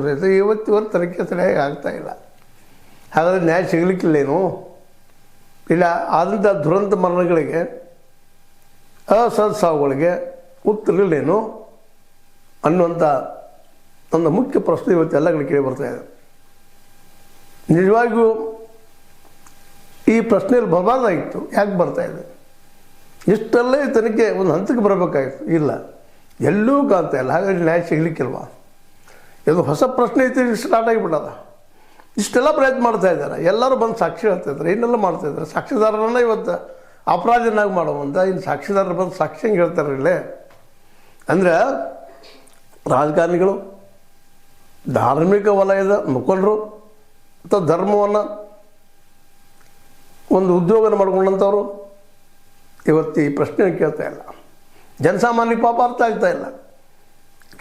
ಇವತ್ತಿವರೆಗೆ ತನಿಖೆ ಸರಿಯಾಗಿ ಆಗ್ತಾಯಿಲ್ಲ. ಹಾಗಾದರೆ ನ್ಯಾಯ ಸಿಗಲಿಕ್ಕಿಲ್ಲೇನು? ಇಲ್ಲ ಆದಂಥ ದುರಂತ ಮರಣಗಳಿಗೆ ಅಸಹಜ ಸಾವುಗಳಿಗೆ ಉತ್ತರಗಳೇನು ಅನ್ನುವಂಥ ಒಂದು ಮುಖ್ಯ ಪ್ರಶ್ನೆ ಇವತ್ತೆಲ್ಲ ಕಡೆ ಕೇಳಿ ಬರ್ತಾಯಿದೆ. ನಿಜವಾಗಿಯೂ ಈ ಪ್ರಶ್ನೆಯಲ್ಲಿ ಬರಬಾರ್ದಾಗಿತ್ತು. ಯಾಕೆ ಬರ್ತಾಯಿದೆ? ಇಷ್ಟಲ್ಲೇ ತನಿಖೆ ಒಂದು ಹಂತಕ್ಕೆ ಬರಬೇಕಾಗಿತ್ತು. ಇಲ್ಲ, ಎಲ್ಲೂ ಕಾಣ್ತಾ ಇಲ್ಲ. ಹಾಗಾಗಿ ನ್ಯಾಯ ಸಿಗಲಿಕ್ಕಿಲ್ವಾ? ಇದು ಹೊಸ ಪ್ರಶ್ನೆ ಐತಿ, ಸ್ಟಾರ್ಟ್ ಆಗಿಬಿಟ್ಟದ. ಇಷ್ಟೆಲ್ಲ ಪ್ರಯತ್ನ ಮಾಡ್ತಾ ಇದ್ದಾರೆ. ಎಲ್ಲರೂ ಬಂದು ಸಾಕ್ಷಿ ಹೇಳ್ತಾಯಿದ್ದಾರೆ, ಇನ್ನೆಲ್ಲ ಮಾಡ್ತಾಯಿದ್ದಾರೆ. ಸಾಕ್ಷಿದಾರರನ್ನ ಇವತ್ತು ಅಪರಾಧನಾಗಿ ಮಾಡುವಂಥ ಇನ್ನು ಸಾಕ್ಷಿದಾರರು ಬಂದು ಸಾಕ್ಷಿ ಹೆಂಗೆ ಹೇಳ್ತಾರೆ ಇಲ್ಲೇ ಅಂದರೆ ರಾಜಕಾರಣಿಗಳು, ಧಾರ್ಮಿಕ ವಲಯದ ಮುಖಂಡರು ಅಥವಾ ಧರ್ಮವನ್ನು ಒಂದು ಉದ್ಯೋಗನ ಮಾಡ್ಕೊಂಡಂಥವ್ರು ಇವತ್ತು ಈ ಪ್ರಶ್ನೆ ಕೇಳ್ತಾ ಇಲ್ಲ. ಜನಸಾಮಾನ್ಯ ಪಾಪ ಅರ್ಥ ಆಗ್ತಾ ಇಲ್ಲ.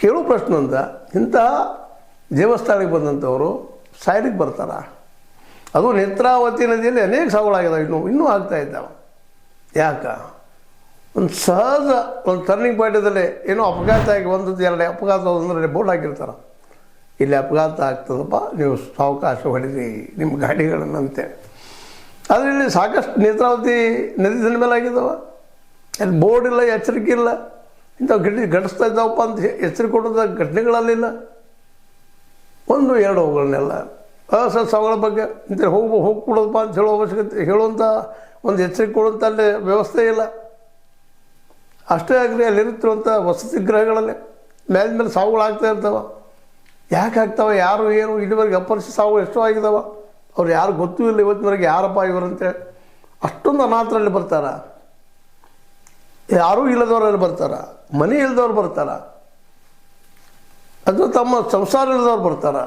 ಕೇಳೋ ಪ್ರಶ್ನೆ ಅಂತ ಇಂತಹ ದೇವಸ್ಥಾನಕ್ಕೆ ಬಂದಂಥವರು ಸಾಯಲಿಕ್ಕೆ ಬರ್ತಾರ? ಅದು ನೇತ್ರಾವತಿ ನದಿಯಲ್ಲಿ ಅನೇಕ ಸಾವುಗಳಾಗಿದ್ದಾವೆ, ಇನ್ನೂ ಆಗ್ತಾ ಇದ್ದಾವೆ. ಯಾಕೆ? ಒಂದು ಸಹಜ ಒಂದು ಟರ್ನಿಂಗ್ ಪಾಯಿಂಟದಲ್ಲಿ ಏನೋ ಅಪಘಾತ ಆಗಿ ಒಂದದ್ದು ಎರಡು ಅಪಘಾತ ಅಂದರೆ ಬೋರ್ಡ್ ಹಾಕಿರ್ತಾರೆ, ಇಲ್ಲಿ ಅಪಘಾತ ಆಗ್ತದಪ್ಪ, ನೀವು ಸಾವಕಾಶ ಹೊಡಿರಿ ನಿಮ್ಮ ಗಾಡಿಗಳನ್ನಂತೆ. ಆದರೆ ಇಲ್ಲಿ ಸಾಕಷ್ಟು ನೇತ್ರಾವತಿ ನದಿ ದಂಡ ಮೇಲೆ ಆಗಿದ್ದಾವೆ. ಅಲ್ಲಿ ಬೋರ್ಡ್ ಇಲ್ಲ, ಎಚ್ಚರಿಕೆ ಇಲ್ಲ. ಇಂಥವು ಘಟಿಸ್ತಾ ಇದ್ದಾವಪ್ಪ ಅಂತ ಎಚ್ಚರಿಕೆ ಕೊಡೋದ ಘಟನೆಗಳಲ್ಲಿಲ್ಲ. ಒಂದು ಎರಡು ಅವುಗಳನ್ನೆಲ್ಲ ಅಸಹಜ ಸಾವುಗಳ ಬಗ್ಗೆ ಇಂಥ ಹೋಗ್ಬಿಡೋದಪ್ಪ ಅಂತ ಹೇಳೋ ಅವಶ್ಯಕತೆ, ಹೇಳುವಂಥ ಒಂದು ಎಚ್ಚರಿಕೆ ಕೊಡುವಂಥ ಅಲ್ಲಿ ವ್ಯವಸ್ಥೆ ಇಲ್ಲ. ಅಷ್ಟೇ ಆಗಲಿ, ಅಲ್ಲಿರುತ್ತಿರುವಂಥ ವಸತಿ ಗೃಹಗಳಲ್ಲಿ ಮೇಲೆ ಸಾವುಗಳಾಗ್ತಾ ಇರ್ತಾವೆ. ಯಾಕೆ ಆಗ್ತಾವೆ? ಯಾರು ಏನು ಇಲ್ಲಿವರೆಗೆ ಅಪರಿಚಿತ ಸಾವು ಎಷ್ಟೋ ಆಗಿದ್ದಾವೆ. ಅವ್ರು ಯಾರು ಗೊತ್ತೂ ಇಲ್ಲ ಇವತ್ತಿನವರೆಗೆ ಯಾರಪ್ಪ ಇವರಂತೇಳಿ. ಅಷ್ಟೊಂದು ಅನಾಥರಲ್ಲಿ ಬರ್ತಾರ, ಯಾರೂ ಇಲ್ಲದವರಲ್ಲಿ ಬರ್ತಾರ, ಮನೆ ಇಲ್ಲದವ್ರು ಬರ್ತಾರ, ಅಥವಾ ತಮ್ಮ ಸಂಸಾರ ಇಲ್ಲದವ್ರು ಬರ್ತಾರ.